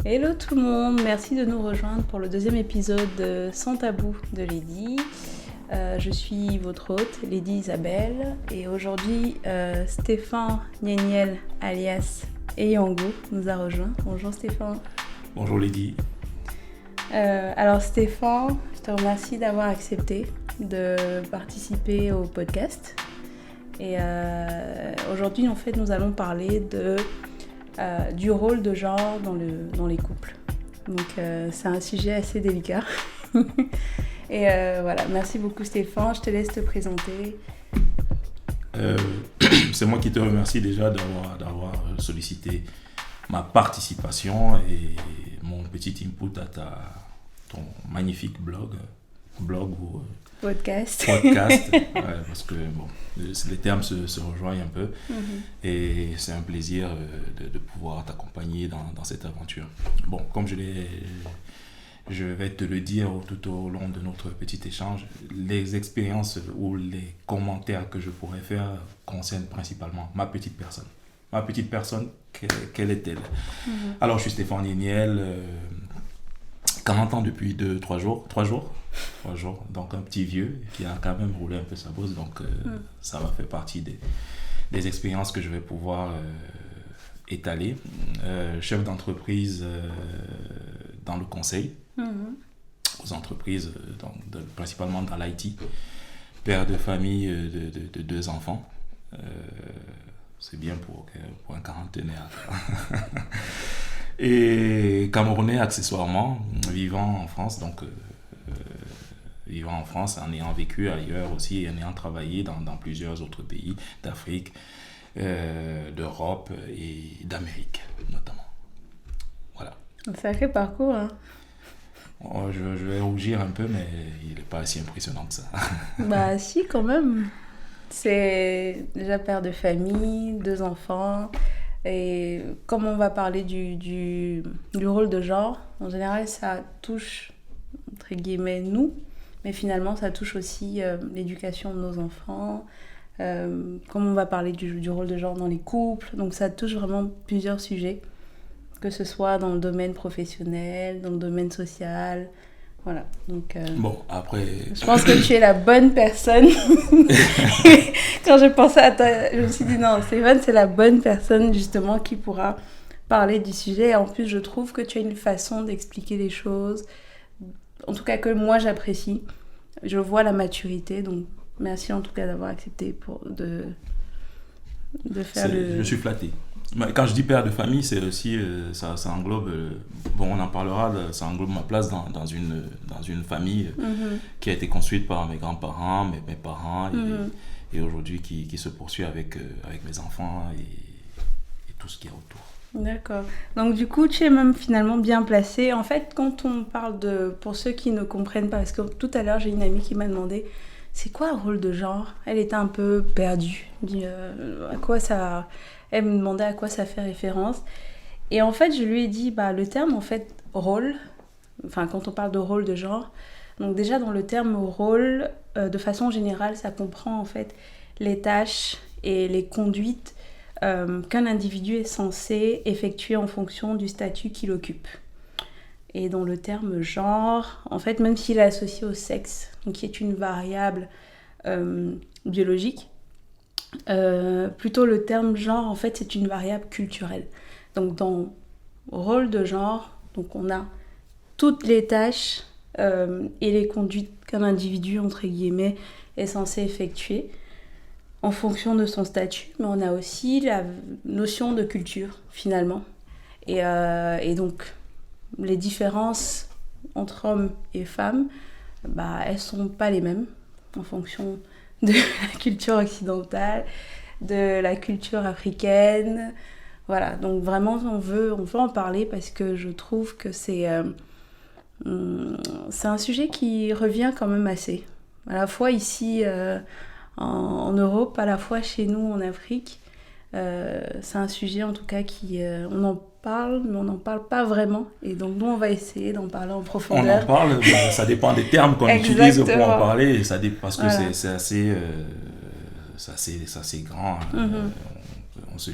Hello tout le monde, merci de nous rejoindre pour le deuxième épisode de Sans tabou de Lady. Je suis votre hôte, Lady Isabelle, et aujourd'hui Stéphane Nieniel alias Eyango nous a rejoint. Bonjour Stéphane. Bonjour Lady. Alors Stéphane, je te remercie d'avoir accepté de participer au podcast. Et aujourd'hui en fait nous allons parler du rôle de genre dans les couples. Donc c'est un sujet assez délicat. Et voilà, merci beaucoup Stéphane, je te laisse te présenter. C'est moi qui te remercie déjà d'avoir sollicité ma participation et mon petit input à ton magnifique blog ou podcast. Ouais, parce que bon, les termes se rejoignent un peu. Et c'est un plaisir de pouvoir t'accompagner dans cette aventure. Bon, comme je vais te le dire tout au long de notre petit échange, les expériences ou les commentaires que je pourrais faire concernent principalement ma petite personne. Ma petite personne, quelle est-elle? Alors, je suis Stéphane Nieniel, 40 ans depuis 3 jours, donc un petit vieux qui a quand même roulé un peu sa bosse, donc ça va faire partie des expériences que je vais pouvoir étaler. Chef d'entreprise dans le conseil, aux entreprises, principalement dans l'IT, père de famille de 2 enfants, c'est bien pour un quarantenaire. Et Camerounais accessoirement, vivant en France, en ayant vécu ailleurs aussi et en ayant travaillé dans plusieurs autres pays d'Afrique, d'Europe et d'Amérique notamment. Voilà. Un sacré parcours, hein. Oh, je vais rougir un peu, mais il n'est pas si impressionnant que ça. Bah si, quand même. C'est déjà père de famille, 2 enfants. Et comme on va parler du rôle de genre, en général, ça touche, entre guillemets, nous. Mais finalement, ça touche aussi l'éducation de nos enfants. Comme on va parler du rôle de genre dans les couples. Donc ça touche vraiment plusieurs sujets. Que ce soit dans le domaine professionnel, dans le domaine social. Voilà. Donc, bon, après... je pense que tu es la bonne personne. Quand je pensais à toi, je me suis dit non, Stéphane, c'est la bonne personne justement qui pourra parler du sujet. Et en plus, je trouve que tu as une façon d'expliquer les choses, en tout cas que moi j'apprécie. Je vois la maturité, donc merci en tout cas d'avoir accepté de faire Je suis flatté. Quand je dis père de famille, c'est aussi, ça englobe, bon on en parlera, ça englobe ma place dans une famille qui a été construite par mes grands-parents, mes parents, et aujourd'hui qui se poursuit avec mes enfants et tout ce qu'il y a autour. D'accord. Donc du coup, tu es même finalement bien placé. En fait, quand on parle pour ceux qui ne comprennent pas, parce que tout à l'heure, j'ai une amie qui m'a demandé c'est quoi un rôle de genre? Elle était un peu perdue. À quoi ça... Elle me demandait à quoi ça fait référence. Et en fait, je lui ai dit, le terme, en fait, rôle, enfin, quand on parle de rôle de genre, donc déjà, dans le terme rôle, de façon générale, ça comprend, en fait, les tâches et les conduites qu'un individu est censé effectuer en fonction du statut qu'il occupe. Et dans le terme genre, en fait, même s'il est associé au sexe, donc qui est une variable biologique, plutôt le terme genre, en fait, c'est une variable culturelle. Donc, dans rôle de genre, donc on a toutes les tâches et les conduites qu'un individu, entre guillemets, est censé effectuer en fonction de son statut, mais on a aussi la notion de culture, finalement. Et donc, les différences entre hommes et femmes, elles sont pas les mêmes en fonction de la culture occidentale, de la culture africaine. Voilà, donc vraiment, on veut en parler parce que je trouve que c'est un sujet qui revient quand même assez. À la fois ici en Europe, à la fois chez nous en Afrique. C'est un sujet en tout cas on en parle, mais on n'en parle pas vraiment. Et donc nous, on va essayer d'en parler en profondeur. On en parle, ça dépend des termes qu'on utilise pour en parler, parce que voilà. C'est assez grand.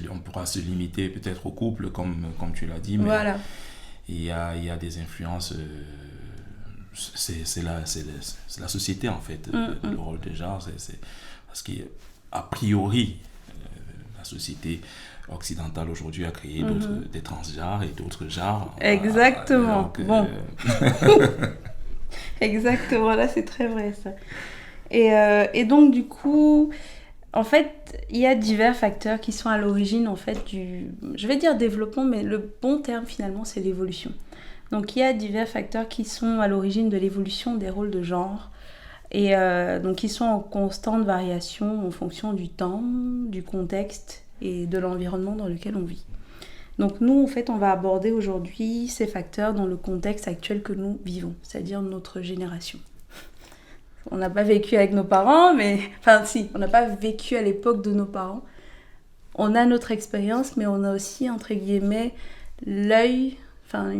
On pourra se limiter peut-être au couple, comme tu l'as dit. Mais voilà. il y a des influences, c'est la société en fait, le rôle des genres, parce qu'a priori, la société occidentale aujourd'hui a créé des transgenres et d'autres genres. Exactement. Donc, bon. Exactement, là c'est très vrai ça. Et donc du coup, en fait, il y a divers facteurs qui sont à l'origine en fait je vais dire développement, mais le bon terme finalement c'est l'évolution. Donc il y a divers facteurs qui sont à l'origine de l'évolution des rôles de genre et donc qui sont en constante variation en fonction du temps, du contexte et de l'environnement dans lequel on vit. Donc nous, en fait, on va aborder aujourd'hui ces facteurs dans le contexte actuel que nous vivons, c'est-à-dire notre génération. On n'a pas vécu avec nos parents, mais... Enfin, si, on n'a pas vécu à l'époque de nos parents. On a notre expérience, mais on a aussi, entre guillemets, l'œil, enfin,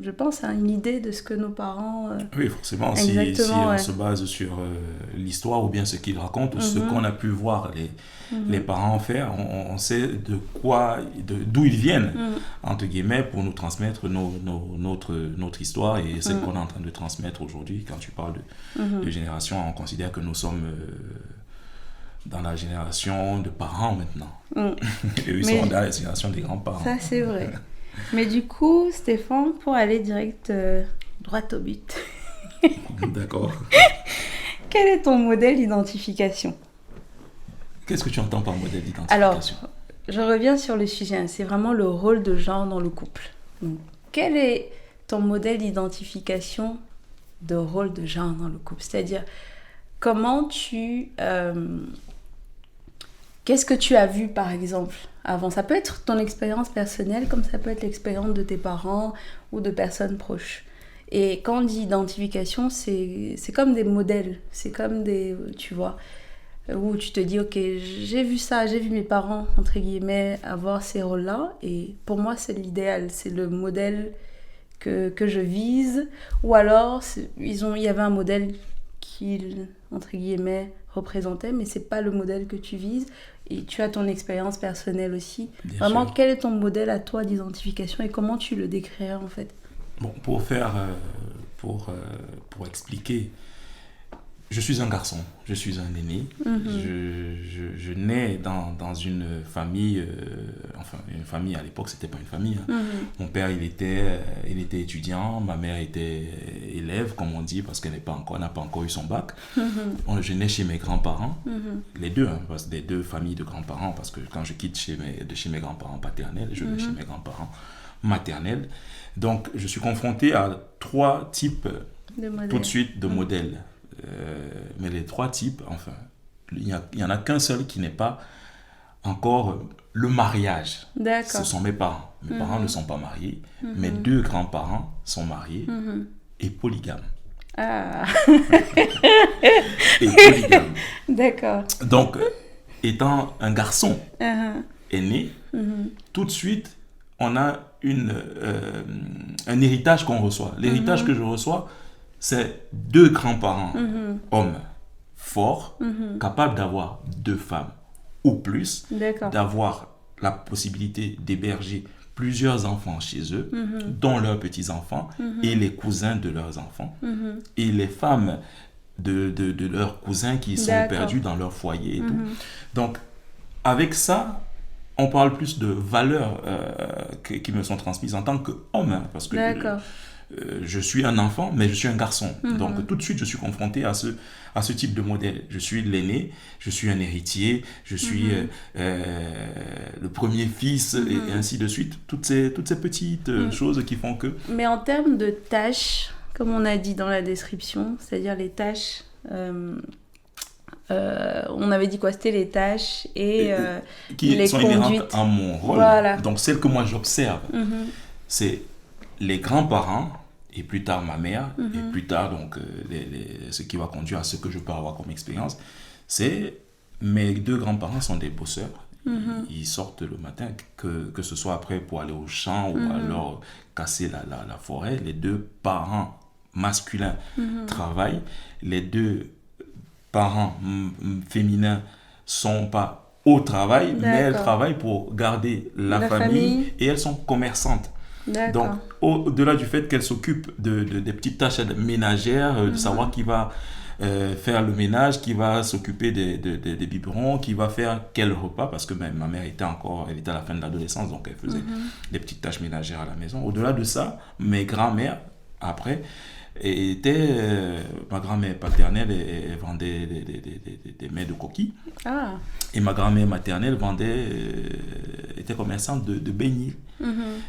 je pense à une idée de ce que nos parents... Oui, forcément, si on se base sur l'histoire ou bien ce qu'ils racontent, ou ce qu'on a pu voir les parents faire, on sait d'où ils viennent, entre guillemets, pour nous transmettre notre histoire et celle qu'on est en train de transmettre aujourd'hui. Quand tu parles de génération, on considère que nous sommes dans la génération de parents maintenant. Et ils sont dans la génération des grands-parents. Ça, c'est vrai. Mais du coup, Stéphane, pour aller direct droit au but. D'accord. Quel est ton modèle d'identification ? Qu'est-ce que tu entends par modèle d'identification ? Alors, je reviens sur le sujet. C'est vraiment le rôle de genre dans le couple. Donc, quel est ton modèle d'identification de rôle de genre dans le couple ? C'est-à-dire, comment qu'est-ce que tu as vu, par exemple, avant ? Ça peut être ton expérience personnelle, comme ça peut être l'expérience de tes parents ou de personnes proches. Et quand on dit identification, c'est comme des modèles. C'est comme des... Tu vois, où tu te dis, ok, j'ai vu ça, j'ai vu mes parents, entre guillemets, avoir ces rôles-là. Et pour moi, c'est l'idéal. C'est le modèle que je vise. Ou alors, il y avait un modèle qu'ils, entre guillemets, représentaient, mais c'est pas le modèle que tu vises. Et tu as ton expérience personnelle aussi. Bien Vraiment, sûr. quel est ton modèle à toi d'identification et comment tu le décrirais en fait ? Bon, pour expliquer, je suis un garçon, je suis un aîné. Je nais dans une famille, enfin une famille à l'époque, c'était pas une famille. Mon père, il était étudiant, ma mère était élève, comme on dit, parce qu'elle n'a pas encore eu son bac. Je nais chez mes grands-parents, les deux, parce que des deux familles de grands-parents, parce que quand je quitte chez mes grands-parents paternels, je vais chez mes grands-parents maternels. Donc, je suis confronté à 3 types tout de suite de modèles. Mais les 3 types, enfin, il n'y en a qu'un seul qui n'est pas encore le mariage. D'accord. Ce sont mes parents. Mes parents ne sont pas mariés. Mes 2 grands-parents sont mariés et polygames. Ah. Et polygames. D'accord. Donc, étant un garçon aîné, tout de suite, on a un héritage qu'on reçoit. L'héritage que je reçois, c'est 2 grands-parents, hommes, forts, capables d'avoir 2 femmes ou plus, d'avoir la possibilité d'héberger plusieurs enfants chez eux, dont leurs petits-enfants et les cousins de leurs enfants, et les femmes de leurs cousins qui sont perdus dans leur foyer et tout. Donc, avec ça, on parle plus de valeurs qui me sont transmises en tant qu'homme, parce que je suis un enfant, mais je suis un garçon. Donc, tout de suite, je suis confronté à ce type de modèle. Je suis l'aîné, je suis un héritier, je suis le premier fils, et ainsi de suite. Toutes ces petites choses qui font que... Mais en termes de tâches, comme on a dit dans la description, c'est-à-dire les tâches... on avait dit quoi ? C'était les tâches et qui les sont conduites. Inhérentes à mon rôle. Voilà. Donc, celles que moi j'observe, c'est les grands-parents, et plus tard ma mère, et plus tard donc ce qui va conduire à ce que je peux avoir comme expérience, c'est mes 2 grands-parents sont des bosseurs. Ils sortent le matin, que ce soit après pour aller au champ ou alors casser la forêt. Les 2 parents masculins travaillent. Les 2 parents féminins sont pas au travail, mais elles travaillent pour garder la famille et elles sont commerçantes. D'accord. Donc, au-delà du fait qu'elle s'occupe des petites tâches ménagères, de savoir qui va faire le ménage, qui va s'occuper des biberons, qui va faire quel repas, parce que ma mère elle était à la fin de l'adolescence, donc elle faisait des petites tâches ménagères à la maison. Au-delà de ça, mes grands-mères, après, ma grand-mère paternelle, elle vendait des mets de coquilles. Ah. Et ma grand-mère maternelle était commerçante de beignets.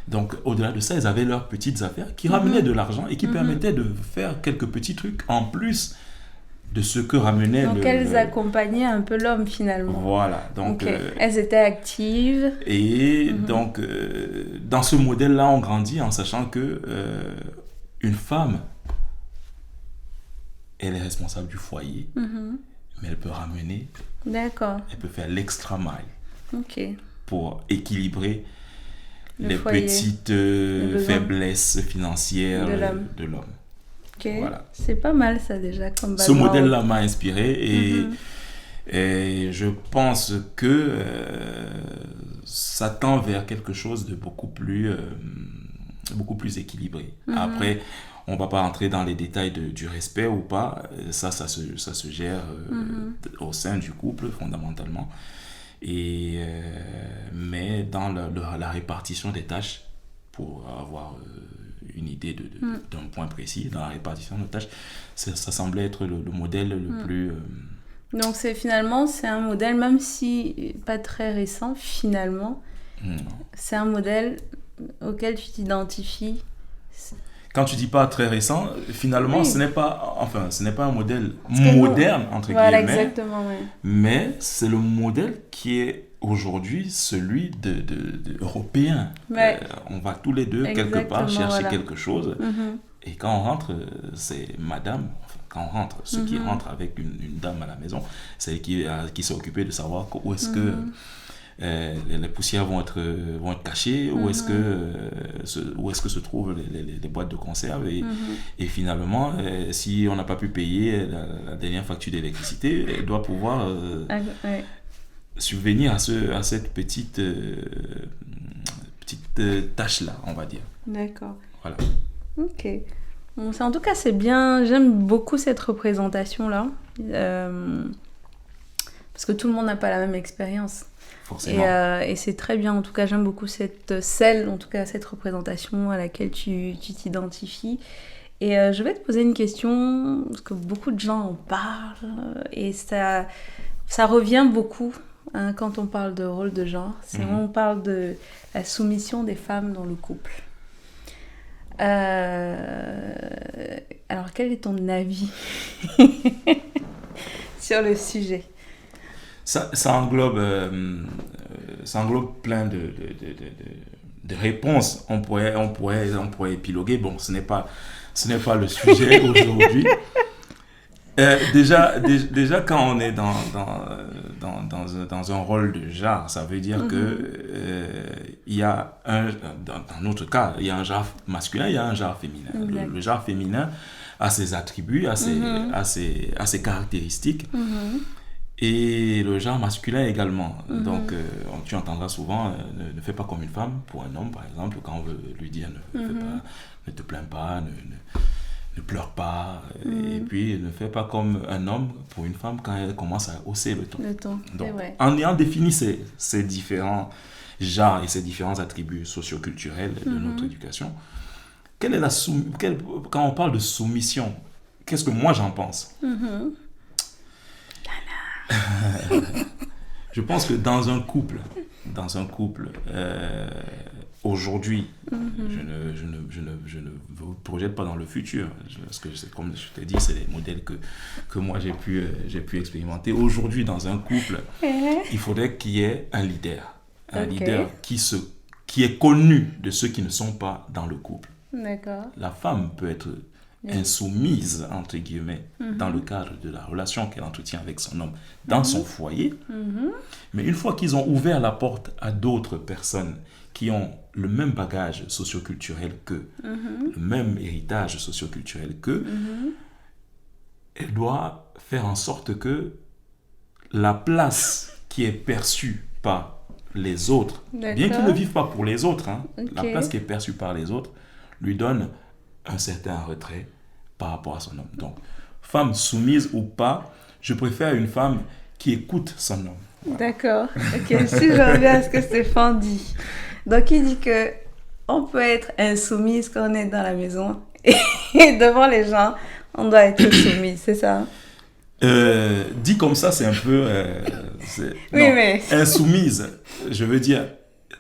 Donc, au-delà de ça, ils avaient leurs petites affaires qui ramenaient de l'argent et qui permettaient de faire quelques petits trucs en plus de ce que ramenait donc elles accompagnaient un peu l'homme finalement. Voilà. Donc, elles étaient actives. Et donc, dans ce modèle-là, on grandit en sachant que une femme, elle est responsable du foyer, mais elle peut ramener. D'accord. Elle peut faire l'extra mile pour équilibrer les foyer, petites faiblesses financières de l'homme. Okay. Voilà. C'est pas mal ça déjà comme Ce modèle-là m'a inspiré et je pense que ça tend vers quelque chose de beaucoup plus équilibré. Après, on ne va pas entrer dans les détails du respect ou pas. Ça se gère au sein du couple fondamentalement. Mais dans la répartition des tâches, pour avoir une idée d'un point précis, dans la répartition des tâches, ça semblait être le modèle le plus... Donc c'est un modèle, même si pas très récent, finalement, c'est un modèle auquel tu t'identifies. Quand tu dis pas très récent, finalement, ce n'est pas un modèle moderne, entre voilà, guillemets. Exactement, ouais. Mais c'est le modèle qui est aujourd'hui celui européen. Ouais. On va tous les deux quelque part chercher quelque chose. Et quand on rentre, c'est madame, quand on rentre, ceux qui rentrent avec une dame à la maison, c'est elle qui s'est occupée de savoir où est-ce que les poussières vont être cachées, où est-ce que se trouvent les boîtes de conserve et finalement, si on n'a pas pu payer la dernière facture d'électricité, elle doit pouvoir subvenir à cette petite tâche-là, on va dire. D'accord. Voilà. Ok. Bon, en tout cas, c'est bien. J'aime beaucoup cette représentation-là. Parce que tout le monde n'a pas la même expérience. Forcément. Et c'est très bien. En tout cas, j'aime beaucoup cette représentation à laquelle tu t'identifies. Et je vais te poser une question, parce que beaucoup de gens en parlent. Et ça revient beaucoup quand on parle de rôle de genre. C'est on parle de la soumission des femmes dans le couple. Alors, quel est ton avis sur le sujet ? Ça englobe plein de réponses. On pourrait épiloguer. Bon, ce n'est pas le sujet aujourd'hui. Déjà, quand on est dans un rôle de genre, ça veut dire que il y a dans notre cas, il y a un genre masculin, il y a un genre féminin. Le genre féminin a ses attributs, a ses caractéristiques. Et le genre masculin également. Donc, tu entendras souvent ne fais pas comme une femme pour un homme, par exemple, quand on veut lui dire ne te plains pas, ne pleure pas. Et puis, ne fais pas comme un homme pour une femme quand elle commence à hausser le ton. Donc, en ayant défini ces différents genres et ces différents attributs socioculturels de notre éducation, quand on parle de soumission, qu'est-ce que moi j'en pense? Je pense que dans un couple, aujourd'hui, je ne vous projette pas dans le futur, parce que comme je t'ai dit, c'est les modèles que moi j'ai pu expérimenter. Aujourd'hui, dans un couple, il faudrait qu'il y ait un leader, leader qui est connu de ceux qui ne sont pas dans le couple. D'accord. La femme peut être insoumise, entre guillemets, dans le cadre de la relation qu'elle entretient avec son homme dans son foyer. Mais une fois qu'ils ont ouvert la porte à d'autres personnes qui ont le même bagage socioculturel qu'eux, le même héritage socioculturel qu'eux, elle doit faire en sorte que la place qui est perçue par les autres, bien qu'ils D'accord. ne vivent pas pour les autres, hein, la Ok. place qui est perçue par les autres lui donne un certain retrait par rapport à son homme. Donc, femme soumise ou pas, je préfère une femme qui écoute son homme. Voilà. D'accord. Ok, si je reviens à ce que Stéphane dit. Donc, il dit que on peut être insoumise quand on est dans la maison et devant les gens, on doit être soumise, c'est ça? Dit comme ça, c'est un peu... Oui, non, mais... insoumise, je veux dire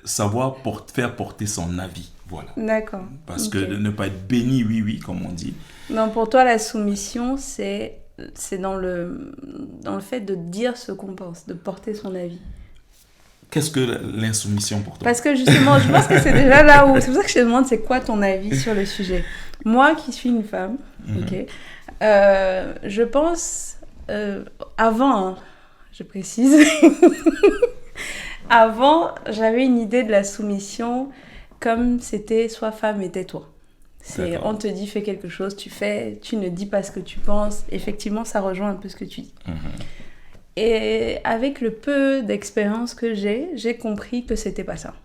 savoir faire porter son avis. Voilà. D'accord. Parce Ok. que de ne pas être béni, oui, oui, comme on dit. Non, pour toi, la soumission, c'est dans le fait de dire ce qu'on pense, de porter son avis. Qu'est-ce que l'insoumission pour toi? Parce que justement, je pense que c'est déjà là où... C'est pour ça que je te demande, c'est quoi ton avis sur le sujet? Moi, qui suis une femme, ok, je pense, avant, hein, je précise, avant, j'avais une idée de la soumission comme c'était sois femme et tais-toi. C'est, D'accord. on te dit fais quelque chose, tu fais, tu ne dis pas ce que tu penses. Effectivement, ça rejoint un peu ce que tu dis. Et avec le peu d'expérience que j'ai compris que c'était pas ça.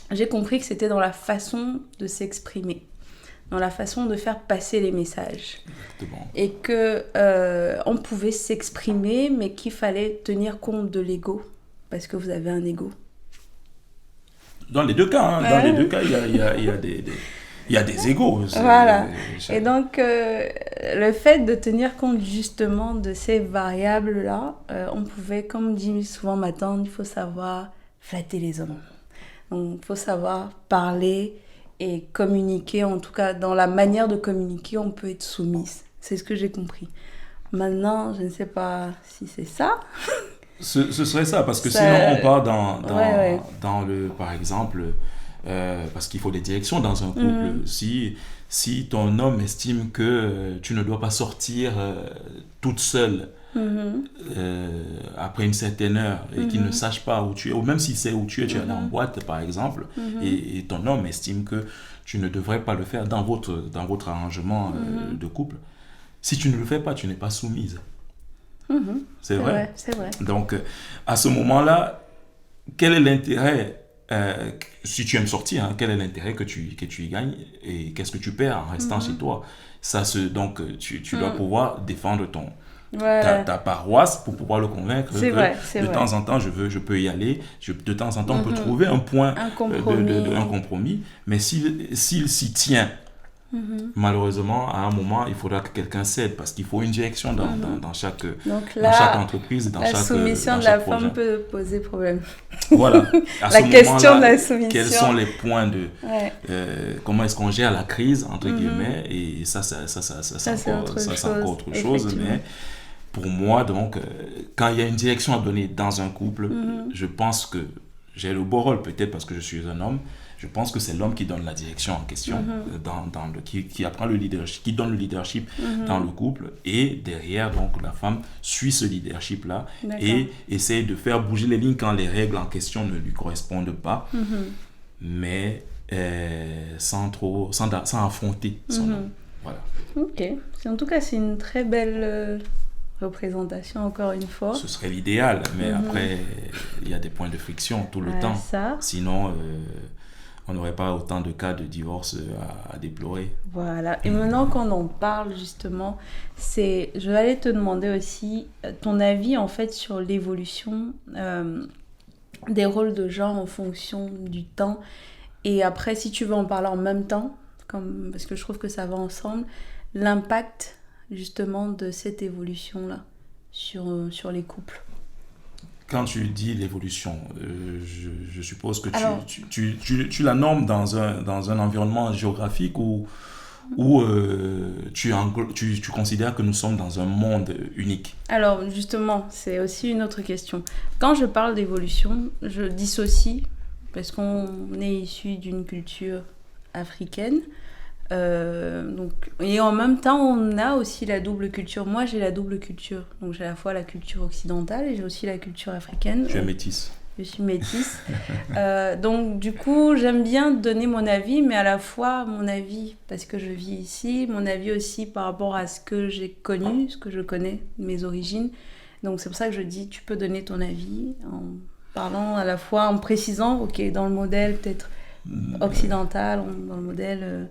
J'ai compris que c'était dans la façon de s'exprimer, dans la façon de faire passer les messages. Exactement. Et que on pouvait s'exprimer, mais qu'il fallait tenir compte de l'ego, parce que vous avez un ego. Dans les deux cas, hein, dans les deux cas, il y a des égos. Voilà. Et donc, le fait de tenir compte justement de ces variables-là, on pouvait, comme dit souvent ma tante, il faut savoir flatter les hommes. Donc, il faut savoir parler et communiquer. En tout cas, dans la manière de communiquer, on peut être soumise. C'est ce que j'ai compris. Maintenant, je ne sais pas si c'est ça. Ce serait ça, parce que Ça- sinon on part Ouais. dans le, par exemple, parce qu'il faut des directions dans un couple. Si ton homme estime que tu ne dois pas sortir toute seule après une certaine heure et qu'il ne sache pas où tu es, ou même s'il sait où tu es allé en boîte par exemple, et ton homme estime que tu ne devrais pas le faire dans votre arrangement de couple, si tu ne le fais pas, tu n'es pas soumise. C'est vrai. C'est vrai. Donc, à ce moment-là, quel est l'intérêt, si tu aimes sortir, hein, quel est l'intérêt que tu y gagnes et qu'est-ce que tu perds en restant chez toi? Donc, tu dois pouvoir défendre Voilà. ta paroisse pour pouvoir le convaincre C'est que vrai, c'est de vrai. temps en temps, je peux y aller. De temps en temps, on peut trouver un point, Un compromis. un compromis. Mais s'il s'y tient, malheureusement, à un moment, il faudra que quelqu'un cède parce qu'il faut une direction dans chaque Donc dans chaque là, entreprise, dans la chaque soumission dans de la chaque femme projet. peut poser problème. Voilà. À La ce question de moment-là, la soumission. quels sont les points de Ouais. comment est-ce qu'on gère la crise entre guillemets, et ça c'est c'est encore autre chose, effectivement. mais pour moi donc quand il y a une direction à donner dans un couple, je pense que j'ai le beau rôle peut-être parce que je suis un homme. Je pense que c'est l'homme qui donne la direction en question, qui apprend le leadership, qui donne le leadership dans le couple, et derrière, donc, la femme suit ce leadership-là et essaie de faire bouger les lignes quand les règles en question ne lui correspondent pas, mais sans affronter son homme. Voilà. Ok. En tout cas, c'est une très belle représentation, encore une fois. Ce serait l'idéal, mais après, il y a des points de friction tout le temps. Ça. Sinon, on n'aurait pas autant de cas de divorce à déplorer. Voilà. Et maintenant qu'on en parle justement, je vais aller te demander aussi ton avis en fait sur l'évolution des rôles de genre en fonction du temps. Et après, si tu veux en parler en même temps, parce que je trouve que ça va ensemble, l'impact justement de cette évolution-là sur les couples. Quand tu dis l'évolution, je suppose que Alors, tu la normes dans un environnement géographique où tu considères que nous sommes dans un monde unique. Alors justement, c'est aussi une autre question. Quand je parle d'évolution, je dissocie, parce qu'on est issu d'une culture africaine, et en même temps, on a aussi la double culture. Moi, j'ai la double culture. Donc, j'ai à la fois la culture occidentale et j'ai aussi la culture africaine. Tu es métisse. Je suis métisse. Donc, du coup, j'aime bien donner mon avis, mais à la fois mon avis parce que je vis ici, mon avis aussi par rapport à ce que j'ai connu, ce que je connais, mes origines. Donc, c'est pour ça que je dis, tu peux donner ton avis parlant à la fois en précisant, ok, dans le modèle peut-être occidental, dans le modèle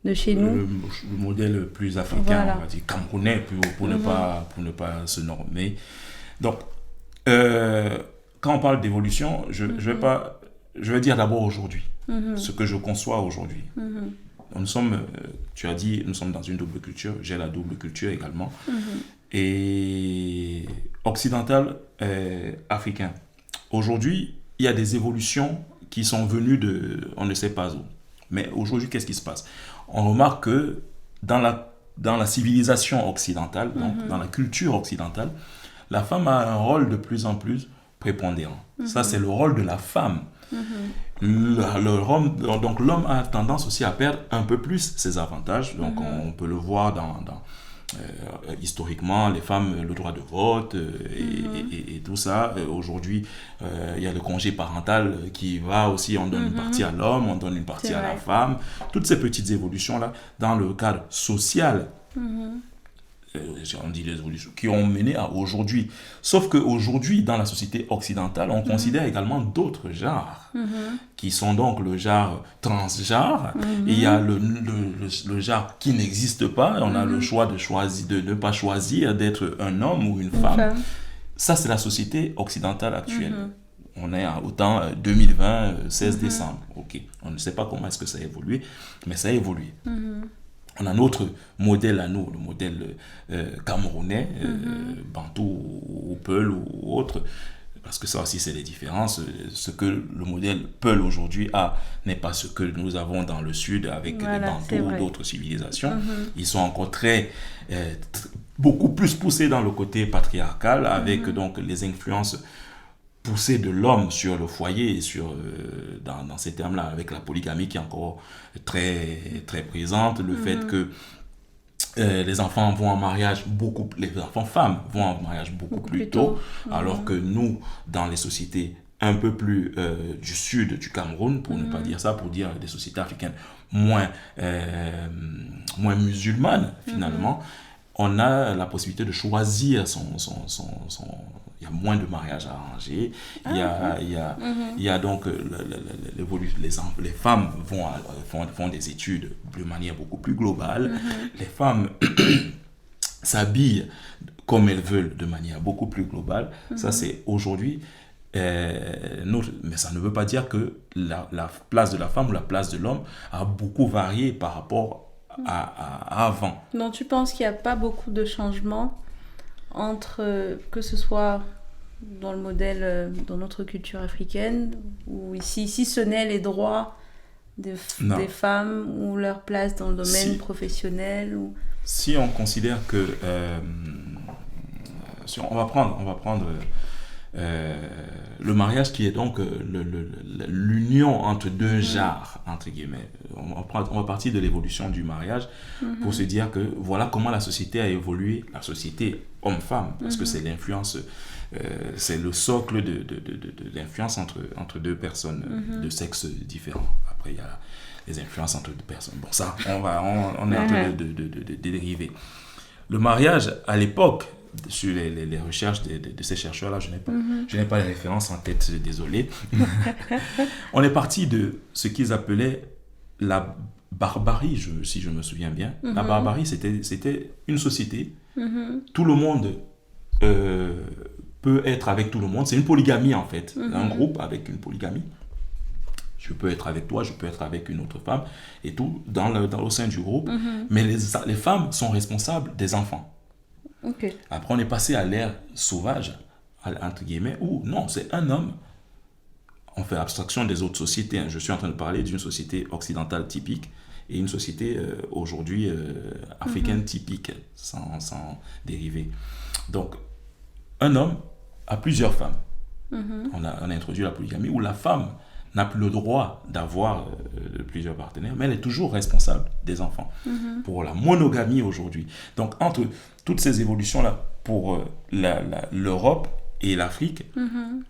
de chez nous. Le modèle plus africain, Voilà. on va dire camerounais, pour ne pas se normer. Donc, quand on parle d'évolution, je vais dire d'abord aujourd'hui, ce que je conçois aujourd'hui. Nous sommes, tu as dit, nous sommes dans une double culture, j'ai la double culture également, et occidental, africain. Aujourd'hui, il y a des évolutions qui sont venues on ne sait pas où. Mais aujourd'hui, qu'est-ce qui se passe? On remarque que dans la civilisation occidentale, donc dans la culture occidentale, la femme a un rôle de plus en plus prépondérant. Ça, c'est le rôle de la femme. Donc l'homme a tendance aussi à perdre un peu plus ses avantages. Donc on peut le voir historiquement, les femmes, le droit de vote et tout ça. Aujourd'hui, il y a le congé parental qui va aussi, on donne une partie à l'homme, on donne une partie à la femme. Toutes ces petites évolutions-là, dans le cadre social, on dit les évolutions, qui ont mené à aujourd'hui. Sauf qu'aujourd'hui, dans la société occidentale, on considère également d'autres genres, qui sont donc le genre transgenre, et il y a le genre qui n'existe pas, on a le choix de ne pas choisir d'être un homme ou une femme. Ça, c'est la société occidentale actuelle. On est au temps 2020, 16 décembre. Ok. On ne sait pas comment est-ce que ça a évolué, mais ça a évolué. On a notre modèle à nous, le modèle camerounais, bantou ou peul ou autre, parce que ça aussi c'est les différences. Ce que le modèle peul aujourd'hui a n'est pas ce que nous avons dans le sud avec les bantous ou d'autres civilisations. Ils sont encore beaucoup plus poussés dans le côté patriarcal avec donc les influences poussée de l'homme sur le foyer et dans ces termes-là, avec la polygamie qui est encore très, très présente, le fait que les enfants vont en mariage les enfants femmes vont en mariage beaucoup plus tôt, alors que nous, dans les sociétés un peu plus du sud du Cameroun, pour ne pas dire ça, pour dire des sociétés africaines moins musulmanes finalement, on a la possibilité de choisir il y a moins de mariages arrangés. Il y a donc les femmes font des études de manière beaucoup plus globale. Les femmes s'habillent comme elles veulent de manière beaucoup plus globale. Ça, c'est aujourd'hui. Mais ça ne veut pas dire que la place de la femme ou la place de l'homme a beaucoup varié par rapport à avant. Donc tu penses qu'il n'y a pas beaucoup de changements entre, que ce soit dans le modèle, dans notre culture africaine, ou ici, si ce n'est les droits des femmes ou leur place dans le domaine professionnel Si on considère que on va prendre le mariage qui est donc l'union entre deux genres, entre guillemets. On va partir de l'évolution du mariage pour se dire que voilà comment la société a évolué, la société homme-femme, parce que c'est l'influence, c'est le socle de l'influence entre deux personnes de sexe différents. Après, il y a les influences entre deux personnes. Bon, ça, on est en train de dériver. Le mariage, à l'époque, sur les recherches de ces chercheurs-là, je n'ai pas les références en tête, désolé. On est parti de ce qu'ils appelaient la barbarie, si je me souviens bien. La barbarie, c'était une société. Tout le monde peut être avec tout le monde. C'est une polygamie, en fait. Un groupe avec une polygamie. Je peux être avec toi, je peux être avec une autre femme, et tout, au sein du groupe. Mais les femmes sont responsables des enfants. Okay. Après, on est passé à l'ère sauvage, entre guillemets, où non, c'est un homme. On fait abstraction des autres sociétés. Je suis en train de parler d'une société occidentale typique et une société aujourd'hui africaine typique, sans dériver. Donc, un homme a plusieurs femmes. On a introduit la polygamie où la femme n'a plus le droit d'avoir plusieurs partenaires, mais elle est toujours responsable des enfants. Pour la monogamie aujourd'hui. Donc, entre toutes ces évolutions-là, pour l'Europe et l'Afrique,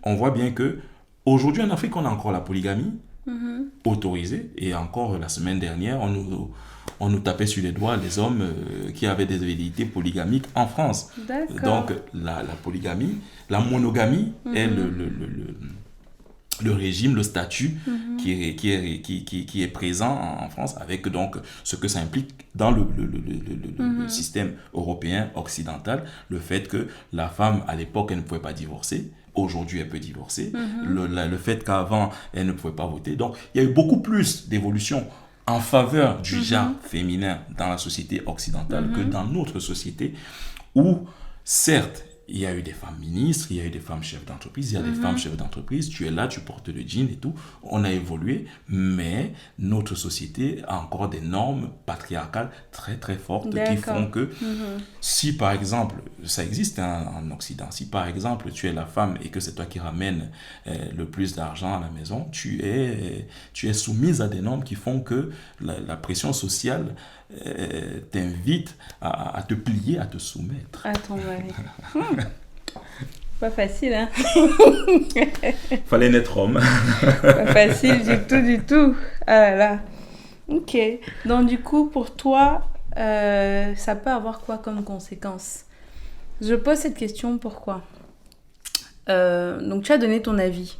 on voit bien que aujourd'hui en Afrique, on a encore la polygamie autorisée. Et encore la semaine dernière, on nous tapait sur les doigts les hommes qui avaient des velléités polygamiques en France. D'accord. Donc, la polygamie, la monogamie est le régime, le statut qui est présent en France, avec donc ce que ça implique dans le système européen occidental, le fait que la femme, à l'époque, elle ne pouvait pas divorcer. Aujourd'hui, elle peut divorcer. Le fait qu'avant, elle ne pouvait pas voter. Donc, il y a eu beaucoup plus d'évolution en faveur du genre féminin dans la société occidentale que dans notre société où, certes, il y a eu des femmes ministres, il y a eu des femmes chefs d'entreprise, il y a des femmes chefs d'entreprise, tu es là, tu portes le jean et tout, on a évolué, mais notre société a encore des normes patriarcales très très fortes qui font que si par exemple, ça existe en Occident, si par exemple tu es la femme et que c'est toi qui ramènes le plus d'argent à la maison, tu es soumise à des normes qui font que la pression sociale t'invite à te plier, à te soumettre. À ton mari. Pas facile, hein. Fallait naître homme. Pas facile du tout. Ah là là. Ok. Donc du coup, pour toi, ça peut avoir quoi comme conséquence? Je pose cette question, pourquoi? Donc tu as donné ton avis.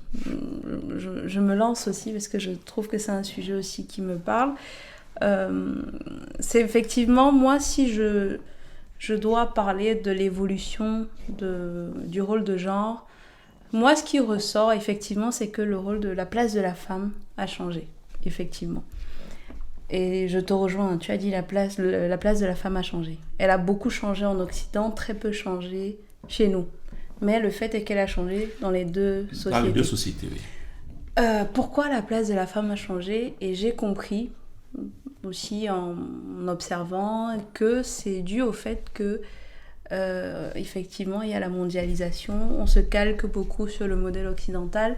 Je me lance aussi parce que je trouve que c'est un sujet aussi qui me parle. C'est effectivement, moi, si je dois parler de l'évolution du rôle de genre, moi, ce qui ressort, effectivement, c'est que la place de la femme a changé, effectivement. Et je te rejoins, tu as dit la place de la femme a changé. Elle a beaucoup changé en Occident, très peu changé chez nous. Mais le fait est qu'elle a changé dans les deux sociétés. Dans les deux sociétés, oui. Pourquoi la place de la femme a changé? Et j'ai compris aussi en observant que c'est dû au fait que effectivement il y a la mondialisation, on se calque beaucoup sur le modèle occidental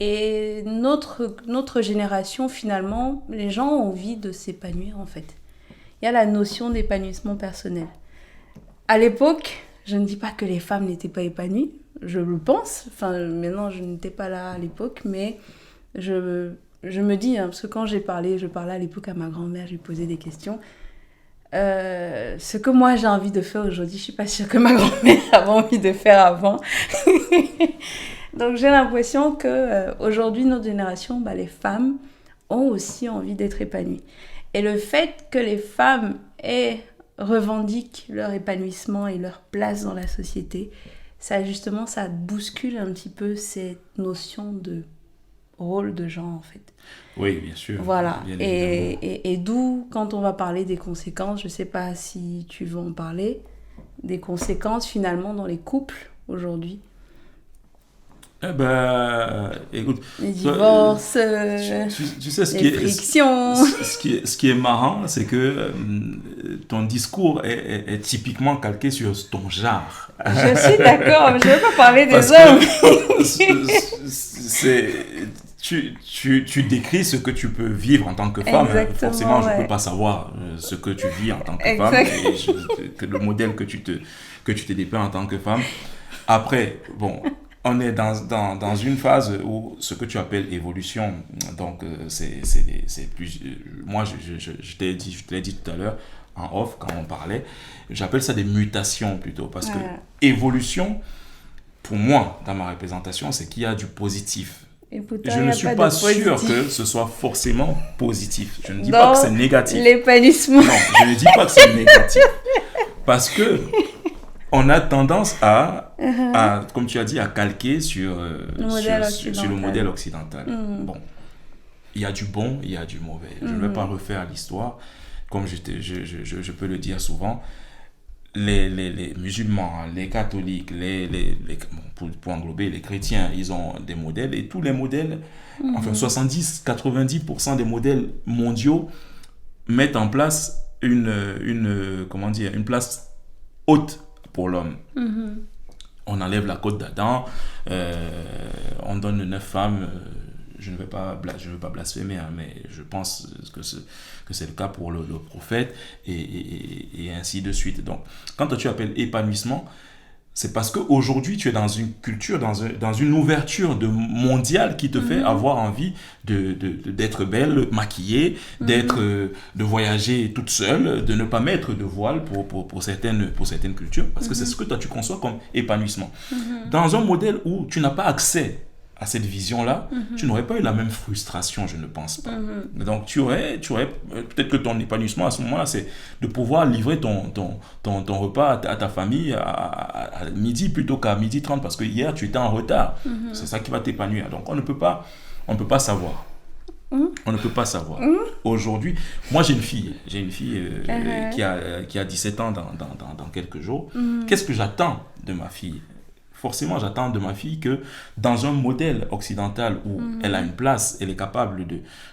et notre génération finalement, les gens ont envie de s'épanouir en fait. Il y a la notion d'épanouissement personnel. À l'époque, je ne dis pas que les femmes n'étaient pas épanouies, je le pense, enfin maintenant je n'étais pas là à l'époque, mais je me dis, hein, parce que quand je parlais à l'époque à ma grand-mère, je lui posais des questions. Ce que moi j'ai envie de faire aujourd'hui, je suis pas sûre que ma grand-mère avait envie de faire avant. Donc j'ai l'impression que aujourd'hui notre génération, les femmes ont aussi envie d'être épanouies. Et le fait que les femmes revendiquent leur épanouissement et leur place dans la société, ça bouscule un petit peu cette notion de rôle de genre en fait. Oui, bien sûr. Voilà. Bien et d'où, quand on va parler des conséquences, je ne sais pas si tu veux en parler, des conséquences finalement dans les couples aujourd'hui. Écoute, les divorces, tu sais les frictions. Ce qui est marrant, c'est que ton discours est typiquement calqué sur ton genre. Je suis d'accord, mais je ne veux pas parler des hommes. Tu décris ce que tu peux vivre en tant que femme. Exactement, forcément, je ne peux pas savoir ce que tu vis en tant que femme et le modèle que tu te dépeins en tant que femme. Après, bon, on est dans une phase où ce que tu appelles évolution, donc c'est plus... moi, je te l'ai dit tout à l'heure, en off, quand on parlait, j'appelle ça des mutations plutôt, parce que évolution, pour moi, dans ma représentation, c'est qu'il y a du positif. Et pourtant, je ne suis pas sûr que ce soit forcément positif. Je ne dis non, pas que c'est négatif. L'épanouissement. Non, je ne dis pas que c'est négatif. Parce que on a tendance à, comme tu as dit, à calquer sur le modèle occidental. Bon, il y a du bon, il y a du mauvais. Je ne vais pas refaire l'histoire. Comme je peux le dire souvent, les musulmans, les catholiques, pour englober les chrétiens, ils ont des modèles et tous les modèles, enfin 70-90% des modèles mondiaux mettent en place une place haute pour l'homme. On enlève la côte d'Adam, on donne 9 femmes. Je ne veux pas blasphémer, hein, mais je pense que c'est le cas pour le prophète et ainsi de suite. Donc, quand tu appelles épanouissement, c'est parce qu'aujourd'hui, tu es dans une culture, dans une ouverture mondiale qui te fait avoir envie d'être belle, maquillée, de voyager toute seule, de ne pas mettre de voile pour certaines cultures, parce que c'est ce que toi tu conçois comme épanouissement. Dans un modèle où tu n'as pas accès à cette vision-là, tu n'aurais pas eu la même frustration, je ne pense pas. Donc, tu aurais peut-être que ton épanouissement à ce moment-là, c'est de pouvoir livrer ton repas à ta famille à midi plutôt qu'à 12h30 parce que hier, tu étais en retard. C'est ça qui va t'épanouir. Donc, on ne peut pas savoir. On ne peut pas savoir. Aujourd'hui, moi j'ai une fille qui a 17 ans dans quelques jours. Qu'est-ce que j'attends de ma fille? Forcément, j'attends de ma fille que dans un modèle occidental où elle a une place, elle est capable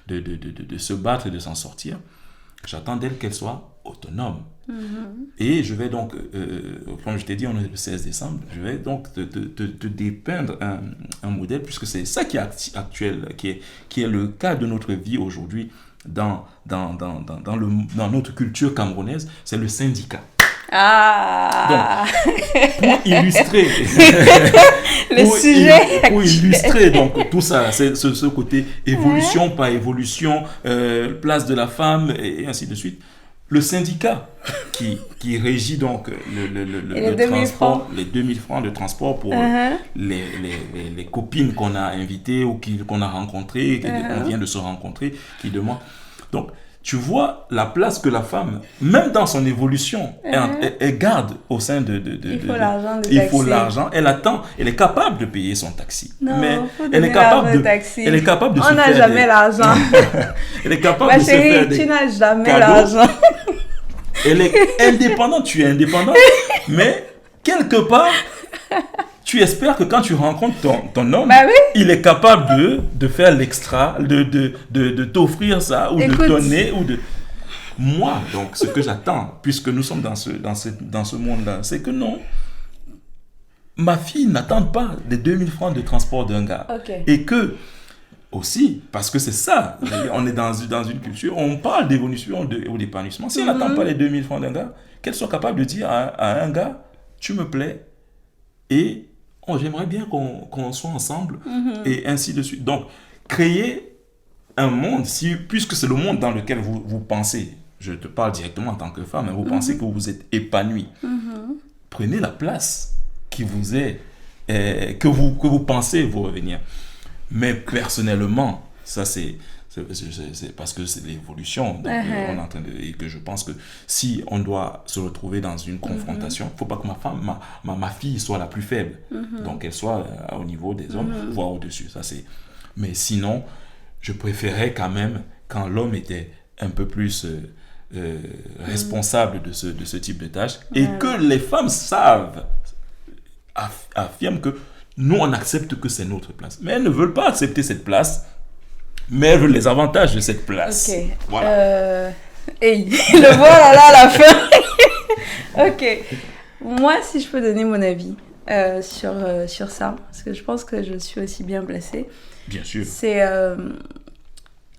de se battre et de s'en sortir, j'attends d'elle qu'elle soit autonome. Et je vais donc, comme je t'ai dit, on est le 16 décembre, je vais donc te dépeindre un modèle, puisque c'est ça qui est actuel, qui est le cas de notre vie aujourd'hui dans notre culture camerounaise, c'est le syndicat. Ah. Donc, pour illustrer pour illustrer donc tout ça, c'est ce côté évolution par évolution, place de la femme et ainsi de suite. Le syndicat qui régit donc le transport, les 2000 francs de transport pour les copines qu'on a invitées ou qu'on a rencontrées, qu'on vient de se rencontrer, qui demandent. Donc, tu vois la place que la femme, même dans son évolution, elle garde au sein il faut l'argent il faut l'argent. Elle attend, elle est capable de payer son taxi. Non, mais elle est capable de on se n'a faire jamais l'argent. Elle est capable Ma de chérie, se faire des tu n'as jamais cadeaux. l'argent. Elle est indépendante, tu es indépendante, mais quelque part, tu espères que quand tu rencontres ton homme, Bah oui. il est capable de faire l'extra, de t'offrir ça, ou Écoute. de donner, ou de... Moi, donc, ce que j'attends, puisque nous sommes dans ce monde-là, c'est que non, ma fille n'attend pas les 2000 francs de transport d'un gars. Okay. Et que, aussi, parce que c'est ça, on est dans une culture, on parle d'évolution ou d'épanouissement. Si elle n'attend pas les 2000 francs d'un gars, qu'elle soit capable de dire à un gars, tu me plais, et j'aimerais bien qu'on soit ensemble, et ainsi de suite. Donc, créer un monde, puisque c'est le monde dans lequel vous pensez, je te parle directement en tant que femme, vous pensez que vous êtes épanoui. Prenez la place qui vous est, que vous pensez vous revenir. Mais personnellement, ça c'est parce que c'est l'évolution on est en train et que je pense que si on doit se retrouver dans une confrontation, il ne faut pas que ma fille soit la plus faible. Donc elle soit au niveau des hommes, voire au-dessus. Ça, mais sinon, je préférais quand même quand l'homme était un peu plus responsable de ce type de tâches et que les femmes affirment que nous, on accepte que c'est notre place. Mais elles ne veulent pas accepter cette place, mais elles veulent les avantages de cette place. Ok. Voilà. Le voilà là à la fin. Ok. Moi, si je peux donner mon avis sur ça, parce que je pense que je suis aussi bien placée. Bien sûr. C'est...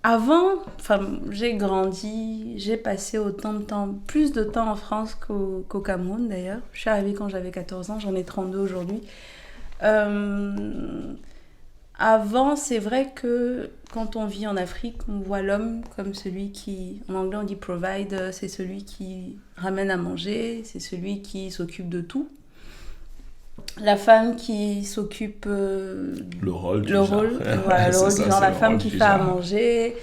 avant, j'ai grandi, j'ai passé plus de temps en France qu'au Cameroun d'ailleurs. Je suis arrivée quand j'avais 14 ans, j'en ai 32 aujourd'hui. Avant, c'est vrai que quand on vit en Afrique, on voit l'homme comme celui qui, en anglais on dit provide, c'est celui qui ramène à manger, c'est celui qui s'occupe de tout. La femme qui s'occupe le rôle du genre, la femme qui fait à manger,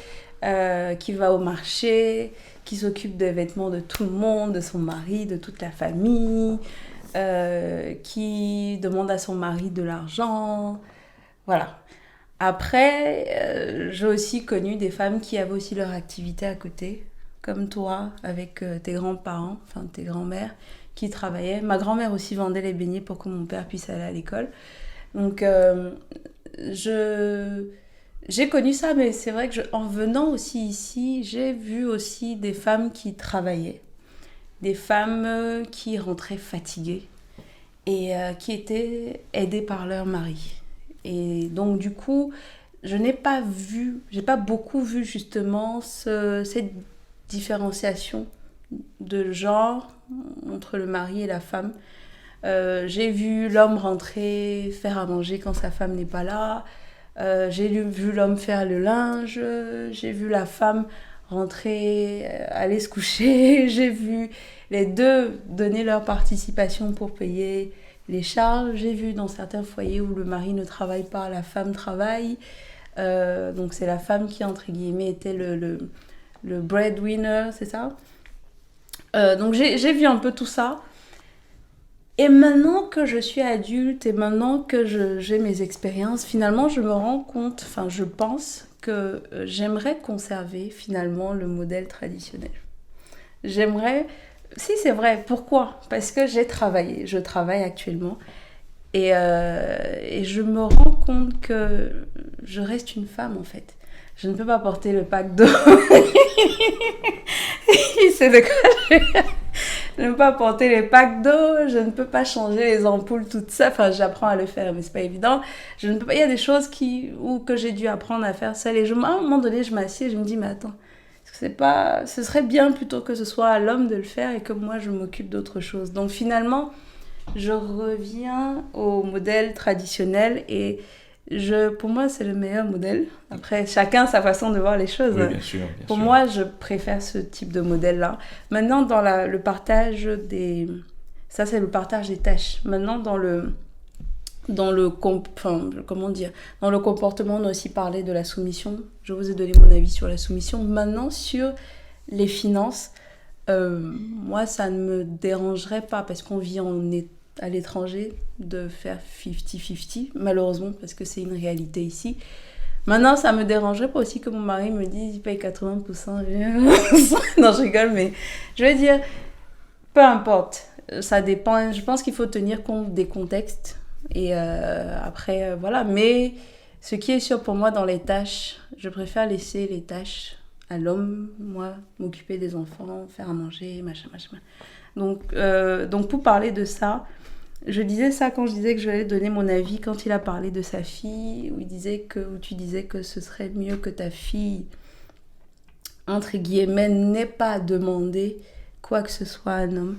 qui va au marché, qui s'occupe des vêtements de tout le monde, de son mari, de toute la famille, qui demande à son mari de l'argent, voilà. Après, j'ai aussi connu des femmes qui avaient aussi leur activité à côté, comme toi, avec tes grands-parents, enfin tes grands-mères, qui travaillaient. Ma grand-mère aussi vendait les beignets pour que mon père puisse aller à l'école. Donc, j'ai connu ça, mais c'est vrai que en venant aussi ici, j'ai vu aussi des femmes qui travaillaient, des femmes qui rentraient fatiguées et qui étaient aidées par leur mari. Et donc, du coup, j'ai pas beaucoup vu justement cette différenciation de genre entre le mari et la femme. J'ai vu l'homme rentrer, faire à manger quand sa femme n'est pas là. J'ai vu l'homme faire le linge. J'ai vu la femme rentrer, aller se coucher. J'ai vu les deux donner leur participation pour payer les charges. J'ai vu dans certains foyers où le mari ne travaille pas, la femme travaille. Donc c'est la femme qui, entre guillemets, était le breadwinner, c'est ça? Donc j'ai vu un peu tout ça. Et maintenant que je suis adulte et maintenant que j'ai mes expériences, finalement, je me rends compte, enfin, je pense que j'aimerais conserver finalement le modèle traditionnel. J'aimerais... Si, c'est vrai. Pourquoi? Parce que j'ai travaillé. Je travaille actuellement. Et je me rends compte que je reste une femme, en fait. Je ne peux pas porter le pack d'eau. C'est de quoi je ne peux pas porter les packs d'eau, je ne peux pas changer les ampoules, tout ça. Enfin, j'apprends à le faire, mais c'est pas évident. Je ne peux pas... Il y a des choses que j'ai dû apprendre à faire seule. Et à un moment donné, je m'assieds et je me dis, mais attends, ce serait bien plutôt que ce soit à l'homme de le faire et que moi, je m'occupe d'autre chose. Donc finalement, je reviens au modèle traditionnel et pour moi, c'est le meilleur modèle. Après, chacun sa façon de voir les choses. Oui, bien sûr. Pour moi, je préfère ce type de modèle-là. Maintenant, dans le partage des... Ça, c'est le partage des tâches. Maintenant, dans le comportement, on a aussi parlé de la soumission. Je vous ai donné mon avis sur la soumission. Maintenant, sur les finances, moi, ça ne me dérangerait pas parce qu'on vit à l'étranger de faire 50-50, malheureusement, parce que c'est une réalité ici. Maintenant, ça me dérangerait pas aussi que mon mari me dise il paye 80%. Non, je rigole, mais je veux dire, peu importe, ça dépend. Je pense qu'il faut tenir compte des contextes. Et après, voilà. Mais ce qui est sûr pour moi dans les tâches, je préfère laisser les tâches à l'homme, moi, m'occuper des enfants, faire à manger, machin. Donc pour parler de ça, je disais ça quand je disais que je vais donner mon avis quand il a parlé de sa fille, où tu disais que ce serait mieux que ta fille, entre guillemets, n'ait pas à demander quoi que ce soit à un homme.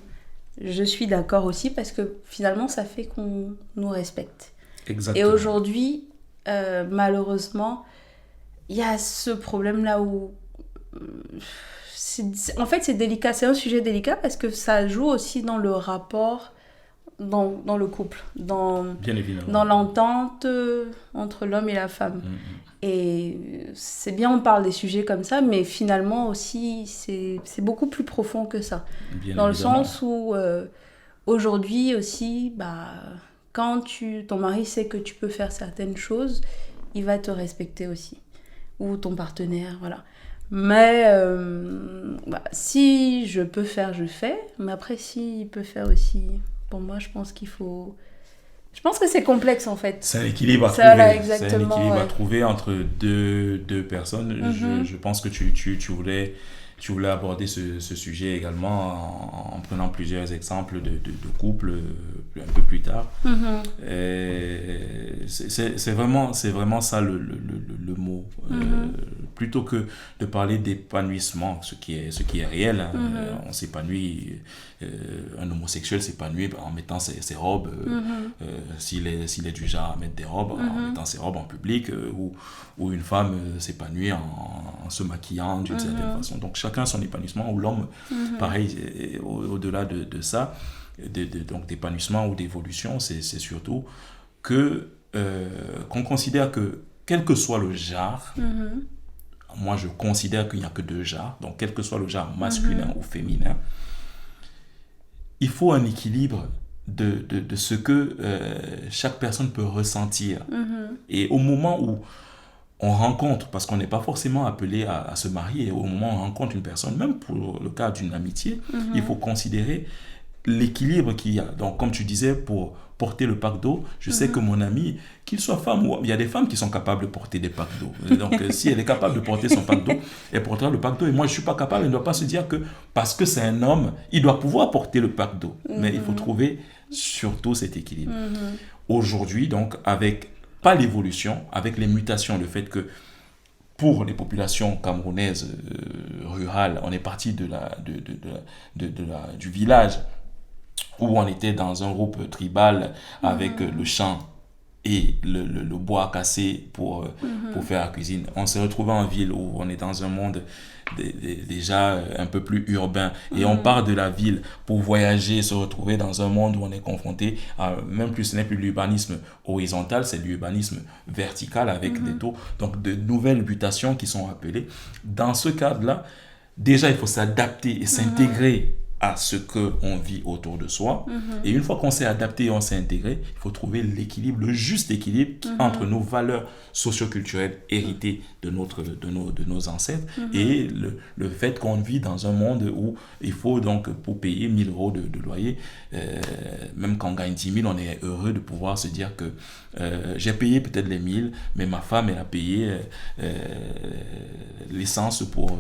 Je suis d'accord aussi parce que finalement, ça fait qu'on nous respecte. Exactement. Et aujourd'hui, malheureusement, il y a ce problème-là où... En fait, c'est délicat. C'est un sujet délicat parce que ça joue aussi dans le rapport... Dans le couple, Bien évidemment. dans l'entente entre l'homme et la femme. Et c'est bien, on parle des sujets comme ça, mais finalement aussi, c'est beaucoup plus profond que ça. Bien dans évidemment. Le sens où, aujourd'hui aussi, quand ton mari sait que tu peux faire certaines choses, il va te respecter aussi. Ou ton partenaire, voilà. Mais si je peux faire, je fais. Mais après, s'il peut faire aussi... Pour moi, je pense qu'il faut... Je pense que c'est complexe, en fait. C'est un équilibre à trouver. Voilà, exactement, c'est un équilibre à trouver entre deux personnes. Je pense que tu voulais aborder ce sujet également en prenant plusieurs exemples de couples un peu plus tard. C'est vraiment ça le mot. Plutôt que de parler d'épanouissement, ce qui est réel, on s'épanouit, un homosexuel s'épanouit en mettant ses robes, s'il est du genre à mettre des robes, en mettant ses robes en public, ou une femme s'épanouit en se maquillant d'une certaine façon. Donc chacun son épanouissement, ou l'homme, pareil, au-delà de ça, donc d'épanouissement ou d'évolution, c'est surtout qu'on considère que, quel que soit le genre, moi je considère qu'il n'y a que deux genres, donc quel que soit le genre masculin ou féminin, il faut un équilibre de ce que chaque personne peut ressentir. Et au moment où on rencontre, parce qu'on n'est pas forcément appelé à se marier, au moment où on rencontre une personne, même pour le cas d'une amitié, il faut considérer l'équilibre qu'il y a. Donc, comme tu disais, pour porter le pack d'eau, je sais que mon ami, qu'il soit femme ou... Il y a des femmes qui sont capables de porter des packs d'eau. Donc, si elle est capable de porter son pack d'eau, elle portera le pack d'eau. Et moi, je ne suis pas capable, elle ne doit pas se dire que parce que c'est un homme, il doit pouvoir porter le pack d'eau. Mais il faut trouver surtout cet équilibre. Aujourd'hui, donc, pas l'évolution, avec les mutations, le fait que pour les populations camerounaises rurales, on est parti du village où on était dans un groupe tribal avec le chant et le bois à casser pour faire la cuisine. On s'est retrouvé en ville où on est dans un monde déjà un peu plus urbain et on part de la ville pour voyager, se retrouver dans un monde où on est confronté à, même plus, ce n'est plus l'urbanisme horizontal, c'est l'urbanisme vertical avec des taux, donc de nouvelles mutations qui sont appelées. Dans ce cadre-là, déjà il faut s'adapter et s'intégrer à ce qu'on vit autour de soi. Et une fois qu'on s'est adapté et on s'est intégré, il faut trouver l'équilibre, le juste équilibre entre nos valeurs socioculturelles héritées de nos ancêtres et le fait qu'on vit dans un monde où il faut donc, pour payer 1 000 euros de loyer, même quand on gagne 10 000, on est heureux de pouvoir se dire que j'ai payé peut-être les 1 000, mais ma femme, elle a payé l'essence pour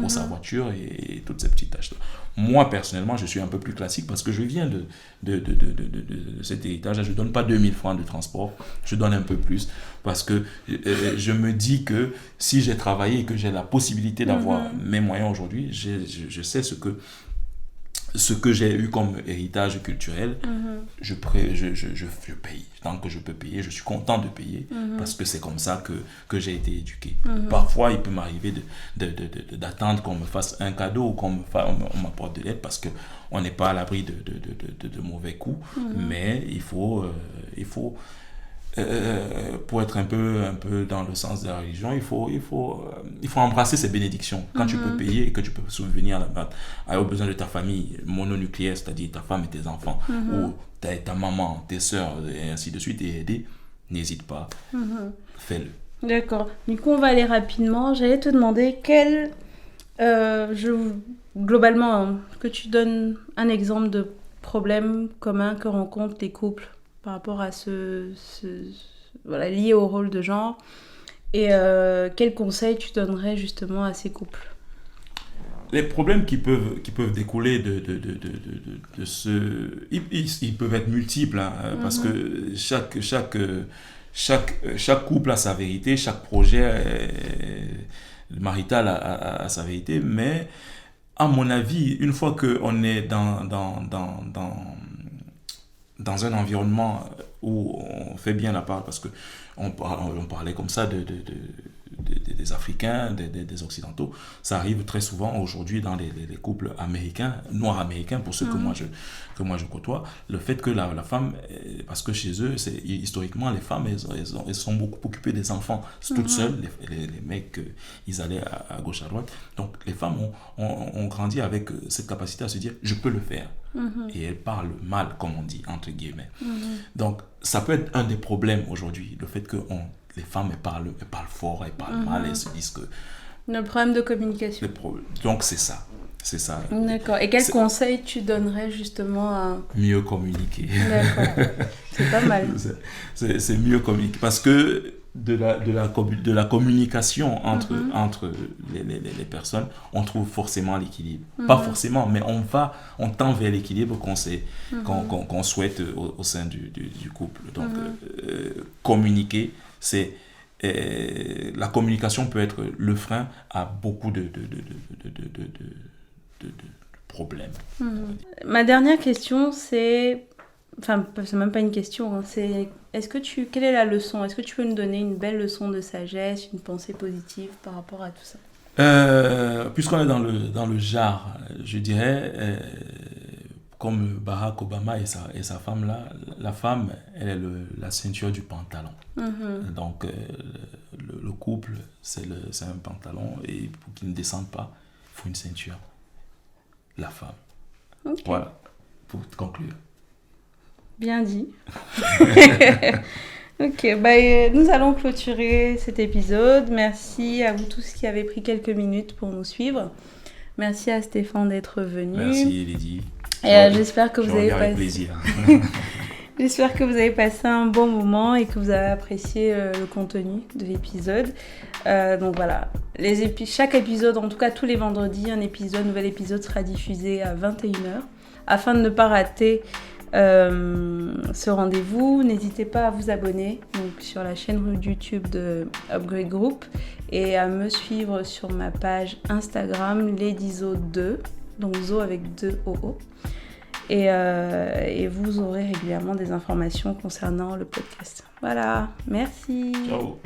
sa voiture et toutes ces petites tâches-là. Moi, personnellement, je suis un peu plus classique parce que je viens de cet héritage. Je ne donne pas 2 000 francs de transport, je donne un peu plus parce que je me dis que si j'ai travaillé et que j'ai la possibilité d'avoir mes moyens aujourd'hui, je sais ce que j'ai eu comme héritage culturel, je paye. Tant que je peux payer, je suis content de payer parce que c'est comme ça que j'ai été éduqué. Parfois, il peut m'arriver d'attendre qu'on me fasse un cadeau ou qu'on m'apporte de l'aide parce qu'on n'est pas à l'abri de mauvais coups, mais il faut pour être un peu dans le sens de la religion, il faut embrasser ces bénédictions. Quand tu peux payer et que tu peux subvenir aux besoins de ta famille mononucléaire, c'est-à-dire ta femme et tes enfants, ou ta maman, tes soeurs, et ainsi de suite, et aider, n'hésite pas, fais-le. D'accord. Du coup, on va aller rapidement. J'allais te demander globalement, que tu donnes un exemple de problème commun que rencontrent les couples par rapport à voilà, lié au rôle de genre. Et quels conseils tu donnerais justement à ces couples? Les problèmes qui peuvent découler de ce... Ils peuvent être multiples, hein, parce que chaque couple a sa vérité, chaque projet marital a sa vérité, mais à mon avis, une fois qu'on est dans un environnement où on fait bien la part, parce qu'on parlait comme ça des Africains, des Occidentaux, ça arrive très souvent aujourd'hui dans les couples américains, noirs américains, pour ceux que moi je côtoie, le fait que la femme, parce que chez eux, historiquement, les femmes, elles sont beaucoup occupées des enfants, toutes seules, les mecs, ils allaient à gauche, à droite, donc les femmes ont grandi avec cette capacité à se dire, je peux le faire, et elles parlent mal, comme on dit, entre guillemets. Donc, ça peut être un des problèmes aujourd'hui, le fait que les femmes, elles parlent fort, elles parlent mal, elles se disent que... Le problème de communication. Donc, c'est ça. D'accord. Et quels conseils tu donnerais justement à... Mieux communiquer. D'accord. C'est pas mal. C'est mieux communiquer. Parce que de la communication entre les personnes, on trouve forcément l'équilibre. Pas forcément, mais on tend vers l'équilibre qu'on souhaite au sein du couple. Donc, communiquer, c'est... la communication peut être le frein à beaucoup de problèmes. Ma dernière question, c'est... Enfin, c'est même pas une question, hein, c'est... Quelle est la leçon? Est-ce que tu peux nous donner une belle leçon de sagesse, une pensée positive par rapport à tout ça? Puisqu'on est dans le genre, je dirais, comme Barack Obama et sa femme là, la femme, elle est la ceinture du pantalon. Donc, le couple, c'est un pantalon, et pour qu'il ne descende pas, il faut une ceinture. La femme. Okay. Voilà, pour conclure. Bien dit. Ok, nous allons clôturer cet épisode. Merci à vous tous qui avez pris quelques minutes pour nous suivre. Merci à Stéphane d'être venu. Merci Lydie. Et j'espère que vous avez avec plaisir. J'espère que vous avez passé un bon moment et que vous avez apprécié le contenu de l'épisode. Donc voilà, chaque épisode, en tout cas tous les vendredis, nouvel épisode sera diffusé à 21h. Afin de ne pas rater ce rendez-vous, n'hésitez pas à vous abonner donc, sur la chaîne YouTube de Upgrade Group et à me suivre sur ma page Instagram LadyZo2, donc Zo avec 2 OO. Et vous aurez régulièrement des informations concernant le podcast. Voilà, merci. Ciao.